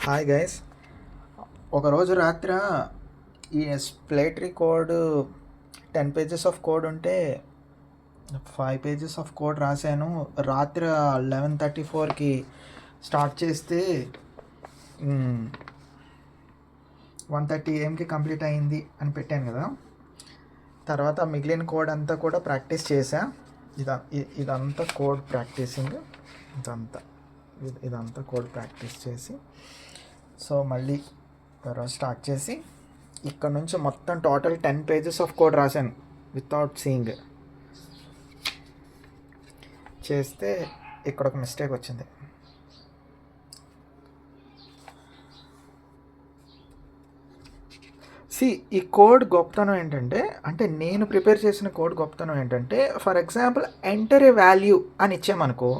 Hi guys. ఒకరోజు రాత్ర ఈ ఎస్ప్లేటరీ కోడ్ 10 పేజెస్ ఆఫ్ కోడ్ ఉంటే 5 పేజెస్ ఆఫ్ కోడ్ రాశాను. రాత్రి 11:34కి స్టార్ట్ చేస్తే 1:30 AM కంప్లీట్ అయింది అని పెట్టాను కదా. తర్వాత మిగిలిన కోడ్ అంతా కూడా ప్రాక్టీస్ చేశా. ఇదంతా కోడ్ ప్రాక్టీసింగ్, ఇదంతా కోడ్ ప్రాక్టీస్ చేసి సో మళ్ళీ తర్వాత స్టార్ట్ చేసి ఇక్కడ నుంచి మొత్తం టోటల్ 10 పేజెస్ ఆఫ్ కోడ్ రాశాను వితౌట్ సీయింగ్. చేస్తే ఇక్కడ ఒక మిస్టేక్ వచ్చింది. ఈ కోడ్ గొప్పతనం ఏంటంటే, నేను ప్రిపేర్ చేసిన కోడ్ గొప్పతనం ఏంటంటే, for example enter a value అని ఇచ్చామనుకో,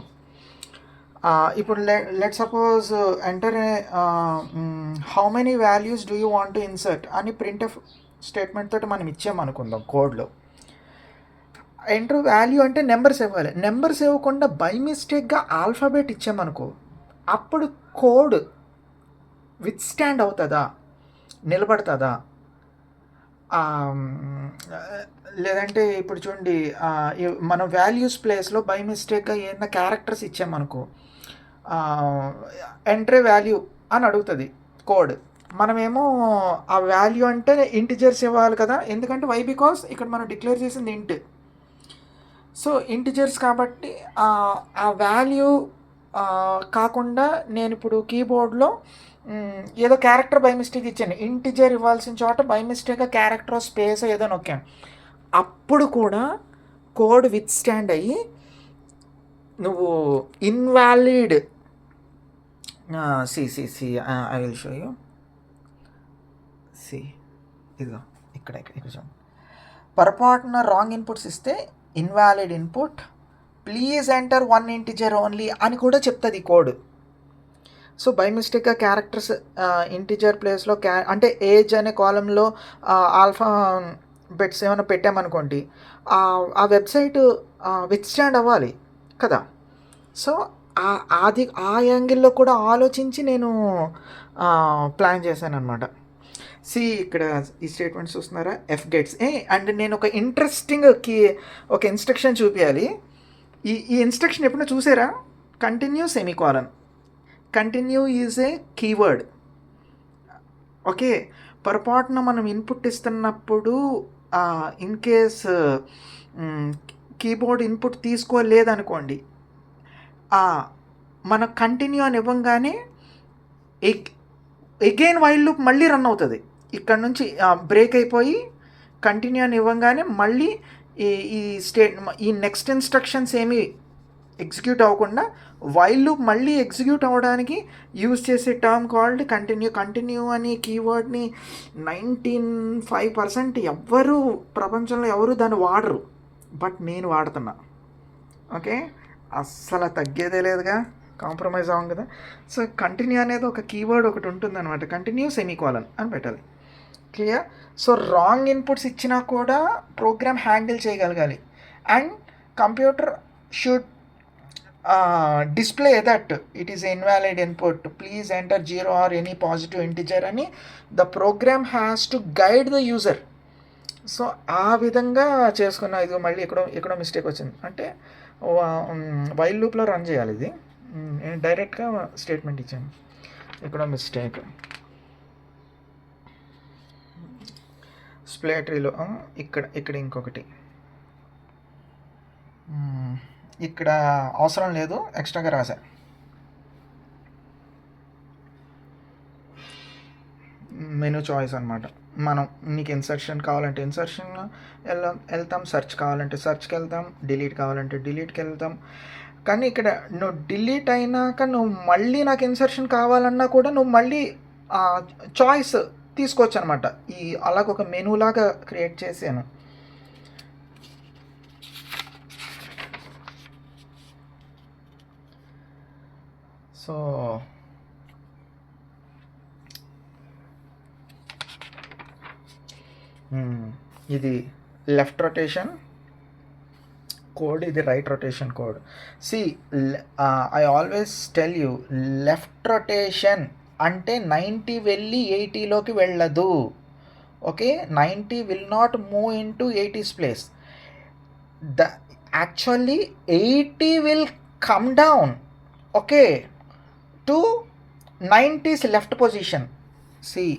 ఇప్పుడు let suppose enter how many values do you want to insert అని ప్రింట్ఎఫ్ స్టేట్మెంట్ తోటి మనం ఇచ్చామనుకుందాం. కోడ్లో ఎంటర్ వాల్యూ అంటే నెంబర్స్ ఇవ్వాలి. నెంబర్స్ ఇవ్వకుండా బై మిస్టేక్గా ఆల్ఫాబెట్ ఇచ్చామనుకో, అప్పుడు కోడ్ విత్ స్టాండ్ అవుతుందా, నిలబడుతుందా? లేదంటే ఇప్పుడు చూడండి, మన వాల్యూస్ ప్లేస్లో బై మిస్టేక్గా ఏదైనా క్యారెక్టర్స్ ఇచ్చామనుకో, ఎంట్రీ వాల్యూ అని అడుగుతుంది కోడ్. మనమేమో ఆ వాల్యూ అంటే ఇంటిజర్స్ ఇవ్వాలి కదా, ఎందుకంటే వై బికాస్ ఇక్కడ మనం డిక్లేర్ చేసింది ఇంట్. సో ఇంటిజర్స్ కాబట్టి ఆ వాల్యూ కాకుండా నేను ఇప్పుడు కీబోర్డ్లో ఏదో క్యారెక్టర్ బై మిస్టేక్ ఇచ్చాను. ఇంటిజర్ ఇవ్వాల్సిన చోట బై మిస్టేక్గా క్యారెక్టర్ స్పేస్ ఏదో నొక్కాను. అప్పుడు కూడా కోడ్ విత్ స్టాండ్ అయ్యి నువ్వు invalid I will show you. ఇదిగో ఇక్కడ చూడండి, పొరపాటున రాంగ్ ఇన్పుట్స్ ఇస్తే invalid input, please enter 1 integer only అని కూడా చెప్తుంది కోడ్. సో బై మిస్టేక్గా క్యారెక్టర్స్ ఇంటిజర్ ప్లేస్లో అంటే ఏజ్ అనే కాలంలో ఆల్ఫా బెట్స్ ఏమైనా పెట్టామనుకోండి, ఆ వెబ్సైట్ విత్ స్టాండ్ అవ్వాలి కదా. సో అది ఆ యాంగిల్లో కూడా ఆలోచించి నేను ప్లాన్ చేశాను అనమాట. ఇక్కడ ఈ స్టేట్మెంట్స్ చూస్తున్నారా, ఎఫ్ గెట్స్ అండ్ నేను ఒక ఇంట్రెస్టింగ్ ఒక ఇన్స్ట్రక్షన్ చూపించాలి. ఈ ఇన్స్ట్రక్షన్ ఎప్పుడైనా చూసారా? Continue semicolon. Continue is a keyword. Okay, పొరపాటున మనం ఇన్పుట్ ఇస్తున్నప్పుడు ఇన్ కేస్ కీబోర్డ్ ఇన్పుట్ తీసుకోలేదనుకోండి, మన కంటిన్యూ అని ఇవ్వగానే ఎగైన్ వైల్ లూప్ మళ్ళీ రన్ అవుతుంది. ఇక్కడ నుంచి బ్రేక్ అయిపోయి కంటిన్యూ అని ఇవ్వగానే మళ్ళీ ఈ నెక్స్ట్ ఇన్స్ట్రక్షన్స్ ఏమీ ఎగ్జిక్యూట్ అవ్వకుండా వైల్ లూప్ మళ్ళీ ఎగ్జిక్యూట్ అవ్వడానికి యూజ్ చేసే టర్మ్ కాల్డ్ కంటిన్యూ. కంటిన్యూ అని కీవర్డ్ని 95% ఎవ్వరు ప్రపంచంలో ఎవరు దాన్ని వాడరు, బట్ నేను వాడుతున్నా. ఓకే, అస్సలు తగ్గేదే లేదుగా, కాంప్రమైజ్ అవ్వం కదా. సో కంటిన్యూ అనేది ఒక కీవర్డ్ ఒకటి ఉంటుంది అనమాట. కంటిన్యూ సెమీకోలన్ అని పెట్టాలి. క్లియర్? సో రాంగ్ ఇన్పుట్స్ ఇచ్చినా కూడా ప్రోగ్రామ్ హ్యాండిల్ చేయగలగాలి. And computer should display that it is invalid input, please enter 0 or any positive integer అని the program has to guide the user. So ఆ విధంగా చేసుకున్న. ఇది మళ్ళీ ఎక్కడో మిస్టేక్ వచ్చింది, అంటే వైల్ లూప్లో రన్ చేయాలి. ఇది నేను డైరెక్ట్గా స్టేట్మెంట్ ఇచ్చాను, ఎక్కడో మిస్టేక్. స్ప్లేటరీలో ఇక్కడ ఇంకొకటి, ఇక్కడ అవసరం లేదు, ఎక్స్ట్రాగా రాశా. మెనూ చాయిస్ అనమాట. మనం నీకు ఇన్సర్షన్ కావాలంటే ఇన్సర్షన్ వెళ్తాం, సెర్చ్ కావాలంటే సెర్చ్కి వెళ్తాం, డిలీట్ కావాలంటే డిలీట్కి వెళ్తాం. కానీ ఇక్కడ నువ్వు డిలీట్ అయినాక నువ్వు మళ్ళీ నాకు ఇన్సర్షన్ కావాలన్నా కూడా నువ్వు మళ్ళీ చాయిస్ తీసుకోవచ్చు అనమాట. అలాగొక మెనూలాగా క్రియేట్ చేశాను. సో ఇది లెఫ్ట్ రొటేషన్ కోడ్, ఇది right rotation code. I always tell you, left rotation అంటే 90 వెళ్ళి 80లోకి వెళ్ళదు. Okay, 90 will not move in to 80's place. Actually 80 will come down, okay, to 90's left position. See,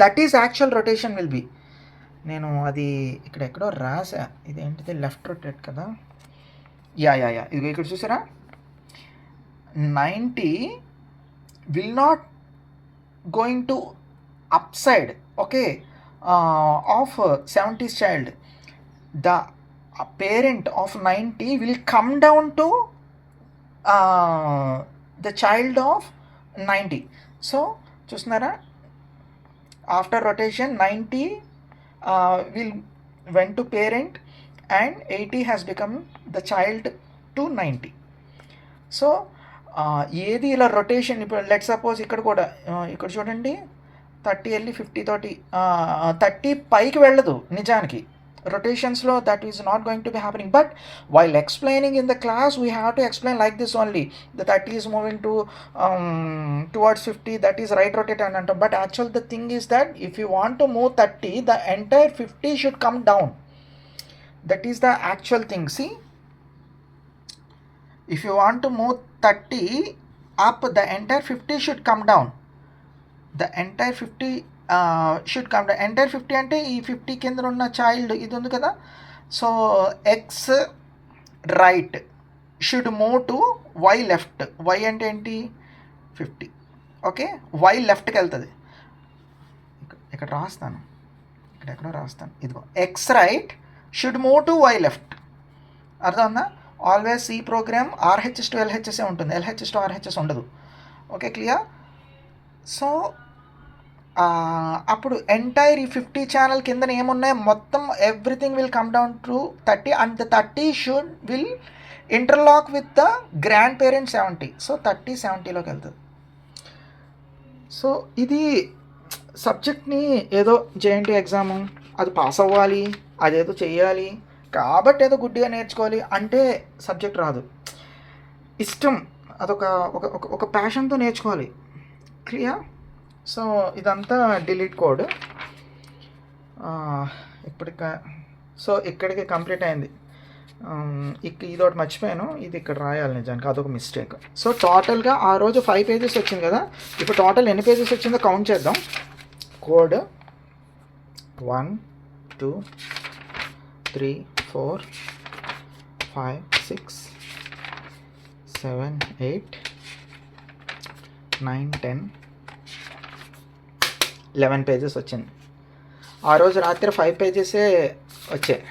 that is actual rotation will be. నేను అది ఎక్కడో రాసా, ఇదేంటిది left rotate కదా. Yeah ఇది ఇక్కడ చూసారా, 90 will not going to upside, okay, of 70's child. The parent of 90 will come down to the child of 90. So చూస్తున్నారా, after rotation 90 will went to parent and 80 has become the child to 90. So ఏది ఇలా rotation, ఇప్పుడు let suppose ఇక్కడ కూడా ఇక్కడ చూడండి 30 వెళ్ళి 50 తోటి 30 పైకి వెళ్ళదు నిజానికి రొటేషన్స్లో. That is not going to be happening. But while explaining in the class we have to explain like this only. The 30 is moving to towards 50, that is right rotate అని అంటాం. But actual the thing is that if you want to move 30, the entire 50 should come down. That is the actual thing. See, if you want to move 30 up, the entire 50 should come down. The entire 50 should come down. Entire 50 అంటే ఈ 50 కింద ఉన్న child ఇది ఉంది కదా. So x right should move to y left. Y అంటే ఏంటి, 50. Okay, why లెఫ్ట్కి వెళ్తుంది. ఇక్కడ రాస్తాను, ఎక్కడో రాస్తాను, ఇదిగో x right should move to y left. అర్థం ఉందా? ఆల్వేస్ ఈ ప్రోగ్రామ్ ఆర్హెచ్ఎస్ టు ఎల్హెచ్ఎస్ఏ ఉంటుంది, ఎల్హెచ్ఎస్ టు ఆర్హెచ్ఎస్ ఉండదు. Okay, clear? సో అప్పుడు ఎంటైర్ ఈ 50 ఛానల్ కింద ఏమున్నాయి మొత్తం everything will come down to 30 and the 30 should will interlock with the grandparent 70. So 30 70లోకి వెళ్తుంది. సో ఇది సబ్జెక్ట్ని ఏదో జేఎన్టీ ఎగ్జాము అది పాస్ అవ్వాలి, అదేదో చెయ్యాలి కాబట్టి ఏదో గుడ్డిగా నేర్చుకోవాలి అంటే సబ్జెక్ట్ రాదు. ఇష్టం, అదొక ఒక ప్యాషన్తో నేర్చుకోవాలి. క్లియర్? సో ఇదంతా డిలీట్ కోడ్. సో ఇక్కడికి కంప్లీట్ అయింది. ఇదొకటి మర్చిపోయాను, ఇది ఇక్కడ రాయాలి నిజానికి, అదొక మిస్టేక్. సో టోటల్గా ఆ రోజు 5 పేజెస్ వచ్చింది కదా, ఇప్పుడు టోటల్ ఎన్ని పేజెస్ వచ్చిందో కౌంట్ చేద్దాం. కోడ్ 1 2 3 4 5 6 7 8 9 10 11 పేజెస్ వచ్చింది. ఆ రోజు రాత్రి 5 పేజెసే వచ్చాయి.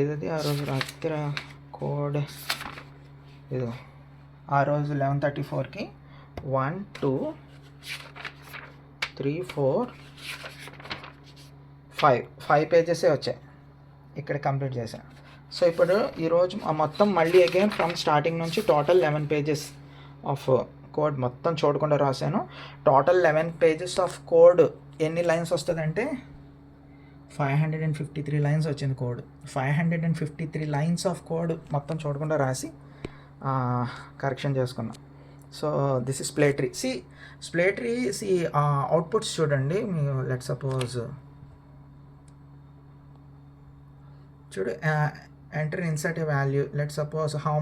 ఏదది ఆ రోజు రాత్రి కోడ్, ఇదో ఆ రోజు 11:34కి 1 2 3 4 5 పేజెసే వచ్చాయి. ఇక్కడ కంప్లీట్ చేశాను. సో ఇప్పుడు ఈరోజు మొత్తం మళ్ళీ అగైన్ ఫ్రమ్ స్టార్టింగ్ నుంచి టోటల్ 11 పేజెస్ ఆఫ్ కోడ్ మొత్తం చూడకుండా రాశాను. టోటల్ 11 పేజెస్ ఆఫ్ కోడ్ ఎన్ని లైన్స్ వస్తుందంటే 553 లైన్స్ వచ్చింది కోడ్. 553 లైన్స్ ఆఫ్ కోడ్ మొత్తం చూడకుండా రాసి కరెక్షన్ చేసుకున్నాం. So this is splay tree. Splay tree outputs చూడండి. మీరు లెట్ సపోజ్ చూడు, enter insert a value. Let suppose how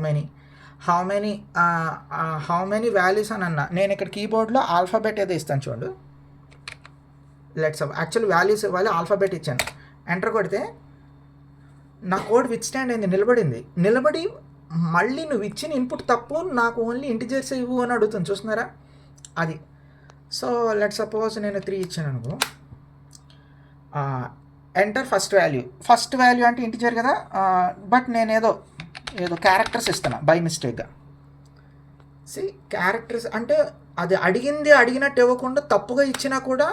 many values అని అన్నా. నేను ఇక్కడ కీబోర్డ్లో ఆల్ఫాబెట్ ఏదో ఇస్తాను చూడు. లెట్స్ యాక్చువల్ వాల్యూస్ ఇవ్వాలి, ఆల్ఫాబెట్ ఇచ్చాను. ఎంటర్ కొడితే నా కోడ్ విత్ స్టాండ్ అయింది, నిలబడి మళ్ళీ నువ్వు ఇచ్చిన ఇన్పుట్ తప్పు, నాకు ఓన్లీ ఇంటిజర్స్ ఇవ్వు అని అడుగుతుంది. చూస్తున్నారా అది. సో లెట్ సపోజ్ నేను 3 ఇచ్చాను అనుకో. ఎంటర్ ఫస్ట్ వాల్యూ అంటే ఇంటిజర్ కదా, బట్ నేను ఏదో క్యారెక్టర్స్ ఇస్తున్నా బై మిస్టేక్గా. క్యారెక్టర్స్ అంటే అది అడిగినట్టు ఇవ్వకుండా తప్పుగా ఇచ్చినా కూడా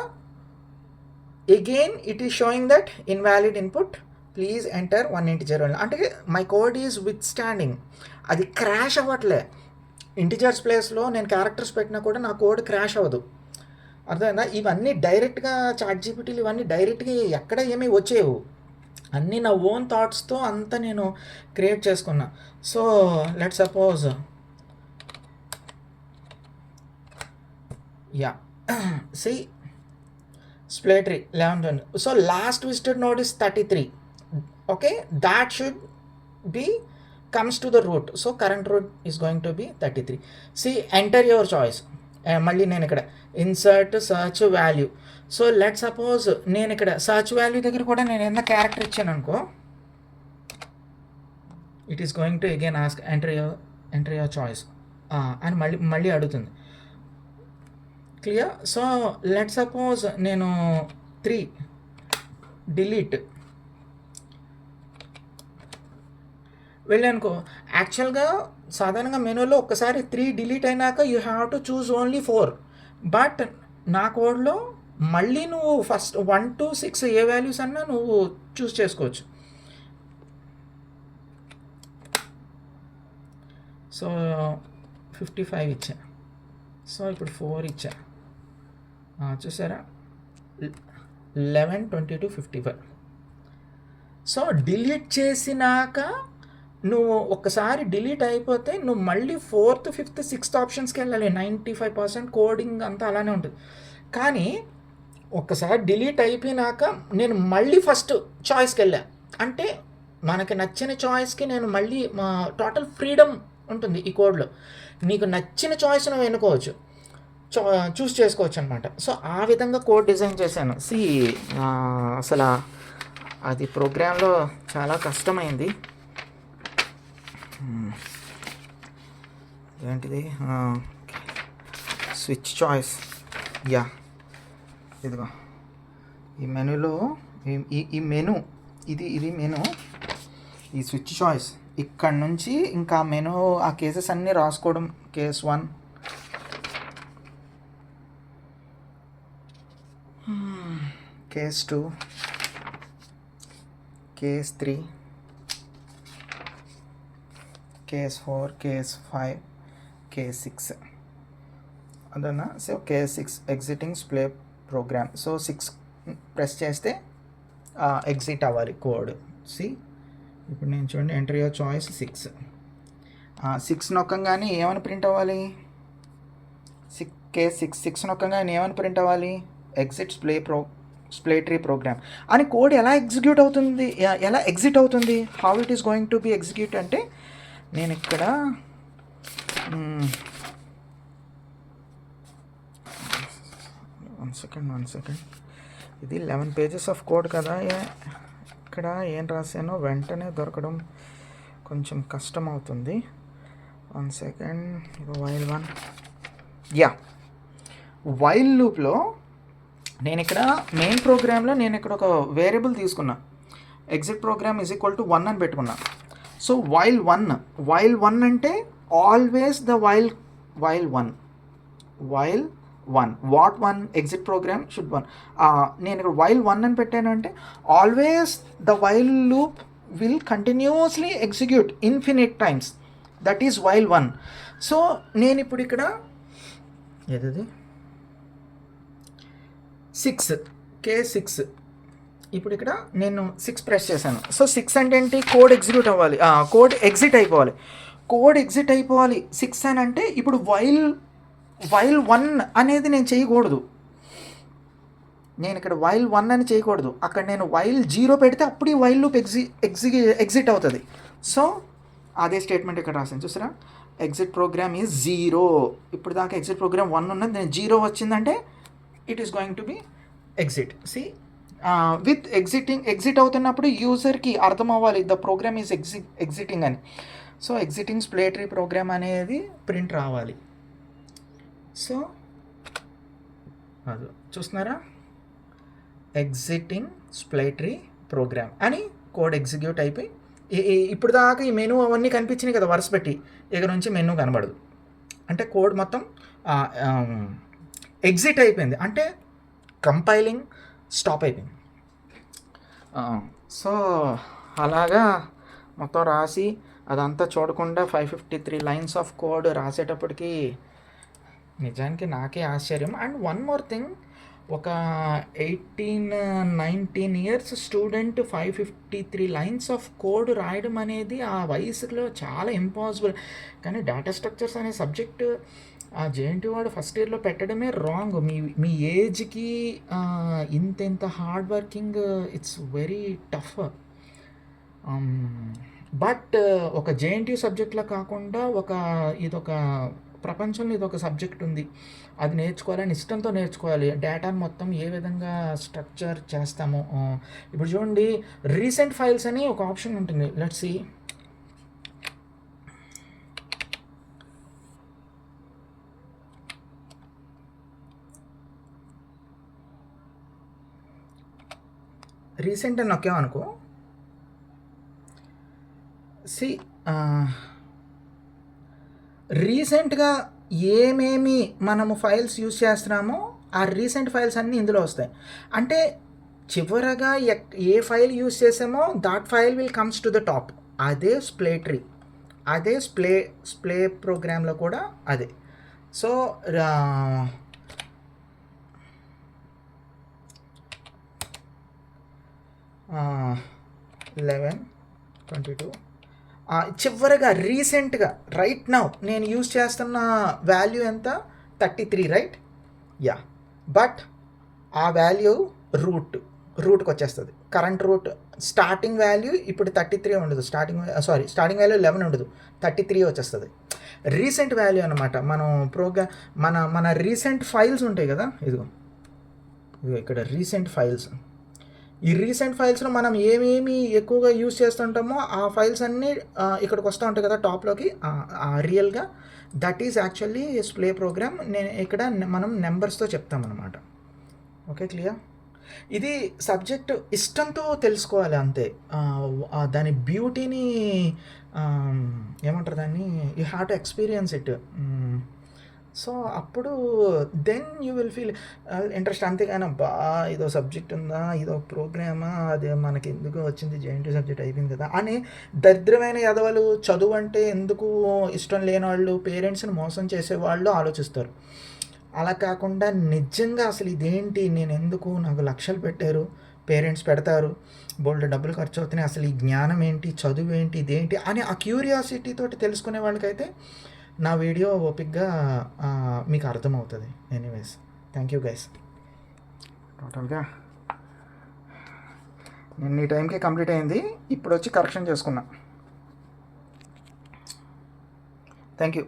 again it is showing that invalid input, please enter 1 integer. అంటే my code is withstanding, అది క్రాష్ అవ్వట్లే. ఇంటిజర్స్ ప్లేస్లో నేను క్యారెక్టర్స్ పెట్టినా కూడా నా కోడ్ క్రాష్ అవ్వదు. అర్థమైందా? ఇవన్నీ డైరెక్ట్గా చాట్ జీపీటీలు ఇవన్నీ డైరెక్ట్గా ఎక్కడ ఏమీ వచ్చేవు, అన్నీ నా ఓన్ థాట్స్తో అంతా నేను క్రియేట్ చేసుకున్నా. So let suppose Yeah. See, split tree 11. So last visited node is 33. Okay, that should be comes to the root. So current root is going to be 33. See, enter your choice. మళ్ళీ నేను ఇక్కడ insert search value. So let suppose నేను ఇక్కడ search value దగ్గర కూడా నేను ఏదైనా character ఇచ్చాను అనుకో, it is going to again ask enter your choice అని మళ్ళీ అడుగుతుంది. క్లియర్? సో లెట్ సపోజ్ నేను 3 డిలీట్ వెళ్ళానుకో, యాక్చువల్గా సాధారణంగా మెనూలో ఒక్కసారి 3 డిలీట్ అయినాక you have to choose only 4. But నా కోడ్లో మళ్ళీ నువ్వు ఫస్ట్ 1 to 6 ఏ వాల్యూస్ అన్నా నువ్వు చూస్ చేసుకోవచ్చు. సో 55 ఇచ్చా, సో ఇప్పుడు 4 ఇచ్చా, చూసారా 11, 22, 55. సో డిలీట్ చేసినాక నువ్వు ఒక్కసారి డిలీట్ అయిపోతే నువ్వు మళ్ళీ 4th, 5th, 6th ఆప్షన్స్కి వెళ్ళాలి. 95% కోడింగ్ అంతా అలానే ఉంటుంది. కానీ ఒక్కసారి డిలీట్ అయిపోయినాక నేను మళ్ళీ ఫస్ట్ చాయిస్కి వెళ్ళా అంటే మనకి నచ్చిన చాయిస్కి నేను మళ్ళీ టోటల్ ఫ్రీడమ్ ఉంటుంది ఈ కోడ్లో. నీకు నచ్చిన చాయిస్ నువ్వు ఎన్నుకోవచ్చు, చూస్ చేసుకోవచ్చు అనమాట. సో ఆ విధంగా కోడ్ డిజైన్ చేశాను. అసలు అది ప్రోగ్రాంలో చాలా కష్టమైంది. ఏంటిది స్విచ్ చాయిస్. యా, ఇదిగో ఈ మెనూలో ఈ మెనూ ఇది మెనూ, ఈ స్విచ్ చాయిస్ ఇక్కడ నుంచి ఇంకా మెనూ ఆ కేసెస్ అన్నీ రాసుకోవడం. Case 1, case 2, case 3, case 4, case 5, case 6 అదన్నా. So case 6 exiting splay program. So 6 press చేస్తే ఎగ్జిట్ అవ్వాలి కోడ్. ఇప్పుడు నేను చూడండి, ఎంటర్ యువర్ చాయిస్ 6 నొక్కంగానే ఏమని ప్రింట్ అవ్వాలి? కేస్ 6 నొక్కంగానే ఏమని ప్రింట్ అవ్వాలి? ఎగ్జిట్ స్ప్లే ట్రీ ప్రోగ్రామ్ అని. కోడ్ ఎలా ఎగ్జిట్ అవుతుంది, how it is going to B execute అంటే, నేను ఇక్కడ వన్ సెకండ్ ఇది 11 pages ఆఫ్ కోడ్ కదా. ఇక్కడ ఏం రాశానో వెంటనే దొరకడం కొంచెం కష్టం అవుతుంది. 1 second. వైల్ 1. యా, వైల్ లూప్లో నేను ఇక్కడ మెయిన్ ప్రోగ్రాంలో నేను ఇక్కడ ఒక వేరియబుల్ తీసుకున్నా, exit program is equal to 1 అని పెట్టుకున్నా. సో వైల్ 1 అంటే always the while 1 what 1 exit program should 1. నేను ఇక్కడ వైల్ 1 అని పెట్టాను అంటే always the while loop will continuously execute infinite times, that is while 1. So నేను ఇప్పుడు ఇక్కడ ఏదది 6 కేస్ 6, ఇప్పుడు ఇక్కడ నేను 6 ప్రెస్ చేశాను. సో 6 అంటే ఏంటి? కోడ్ ఎగ్జిక్యూట్ అవ్వాలి, కోడ్ ఎగ్జిట్ అయిపోవాలి. 6 అని అంటే ఇప్పుడు వైల్ 1 అనేది నేను చేయకూడదు. నేను ఇక్కడ వైల్ 1 అని చేయకూడదు, అక్కడ నేను వైల్ 0 పెడితే అప్పుడు ఈ వైల్ లూప్ ఎగ్జిట్ అవుతుంది. సో అదే స్టేట్మెంట్ ఇక్కడ రాశాను, చూసారా? Exit program is 0. ఇప్పుడు దాకా ఎగ్జిట్ ప్రోగ్రామ్ 1 ఉన్నది, నేను 0 వచ్చిందంటే it is going to be exit. With exit అవుతున్నప్పుడు యూజర్కి అర్థం అవ్వాలి ద ప్రోగ్రామ్ ఈజ్ ఎగ్జిటింగ్ అని. So exiting splay tree program అనేది ప్రింట్ రావాలి. సో అది చూస్తున్నారా, ఎగ్జిటింగ్ స్ప్లే ట్రీ ప్రోగ్రామ్ అని కోడ్ ఎగ్జిక్యూట్ అయిపోయి ఇప్పుడు దాకా ఈ మెనూ అవన్నీ కనిపించినాయి కదా వరుస పెట్టి, ఇక్కడ నుంచి మెనూ కనబడదు. అంటే కోడ్ మొత్తం ఎగ్జిట్ అయిపోయింది, అంటే కంపైలింగ్ స్టాప్ అయిపోయింది. సో అలాగా మొత్తం రాసి అదంతా చూడకుండా 553 lines ఆఫ్ కోడ్ రాసేటప్పటికి నిజానికి నాకే ఆశ్చర్యం. అండ్ వన్ మోర్ థింగ్, ఒక 18-19 years student 553 lines of code రాయడం అనేది ఆ వయసులో చాలా ఇంపాసిబుల్. కానీ డేటా స్ట్రక్చర్స్ అనే సబ్జెక్టు ఆ జేఎన్టీ వాడు ఫస్ట్ ఇయర్లో పెట్టడమే రాంగ్. మీ ఏజ్కి ఇంత hard working, it's very tough. But ఒక జేఎన్టీయూ సబ్జెక్ట్లా కాకుండా ఇదొక ప్రపంచంలో ఇదొక సబ్జెక్ట్ ఉంది, అది నేర్చుకోవాలని ఇష్టంతో నేర్చుకోవాలి. డేటాను మొత్తం ఏ విధంగా స్ట్రక్చర్ చేస్తామో. ఇప్పుడు చూడండి, రీసెంట్ ఫైల్స్ అని ఒక ఆప్షన్ ఉంటుంది. Let's see. రీసెంట్ అని నొక్కామనుకో, సి రీసెంట్గా ఏమేమి మనము ఫైల్స్ యూజ్ చేస్తున్నామో ఆ రీసెంట్ ఫైల్స్ అన్నీ ఇందులో వస్తాయి. అంటే చివరగా ఏ ఫైల్ యూజ్ చేసామో that file will comes to the top. అదే స్ప్లే ట్రీ, అదే స్ప్లే ప్రోగ్రాంలో కూడా అదే. సో 11/22 చివరిగా రీసెంట్గా రైట్ నౌ నేను యూజ్ చేస్తున్న వాల్యూ ఎంత? 33, రైట్? యా. బట్ ఆ వాల్యూ రూట్కి వచ్చేస్తుంది. కరెంట్ రూట్ స్టార్టింగ్ వాల్యూ ఇప్పుడు 33 ఉండదు. స్టార్టింగ్ వాల్యూ 11 ఉండదు, 33 వచ్చేస్తుంది. రీసెంట్ వాల్యూ అనమాట. మనం మన రీసెంట్ ఫైల్స్ ఉంటాయి కదా, ఇదిగో ఇక్కడ రీసెంట్ ఫైల్స్. ఈ రీసెంట్ ఫైల్స్లో మనం ఏమేమి ఎక్కువగా యూజ్ చేస్తుంటామో ఆ ఫైల్స్ అన్నీ ఇక్కడికి వస్తూ ఉంటాయి కదా టాప్లోకి. రియల్గా that is actually splay program. నేను ఇక్కడ మనం నెంబర్స్తో చెప్తామన్నమాట. Okay, clear? ఇది సబ్జెక్టు ఇష్టంతో తెలుసుకోవాలి అంతే. దాని బ్యూటీని ఏమంటారు దాన్ని, you have to experience it. So అప్పుడు then you will feel interest. అంతేగాని ఇదో సబ్జెక్ట్ ఉందా, ఇదో ప్రోగ్రామా, అదే మనకి ఎందుకు వచ్చింది జేఎన్టీ సబ్జెక్ట్ అయిపోయింది కదా అని దరిద్రమైన ఎదవలు, చదువు అంటే ఎందుకు ఇష్టం లేని వాళ్ళు, పేరెంట్స్ని మోసం చేసేవాళ్ళు ఆలోచిస్తారు. అలా కాకుండా నిజంగా అసలు ఇదేంటి, నేను ఎందుకు, నాకు లక్షలు పెట్టారు పేరెంట్స్, పెడతారు, బోల్డ్ డబ్బులు ఖర్చు అవుతున్నాయి, అసలు ఈ జ్ఞానం ఏంటి, చదువు ఏంటి, ఇదేంటి అని ఆ క్యూరియాసిటీ తోటి తెలుసుకునే వాళ్ళకైతే నా వీడియో ఓపిక్గా మీకు అర్థమవుతుంది. Anyways, thank you guys. టోటల్గా నేను ఈ టైంకి కంప్లీట్ అయింది. ఇప్పుడు వచ్చి కరెక్షన్ చేసుకున్నా. Thank you.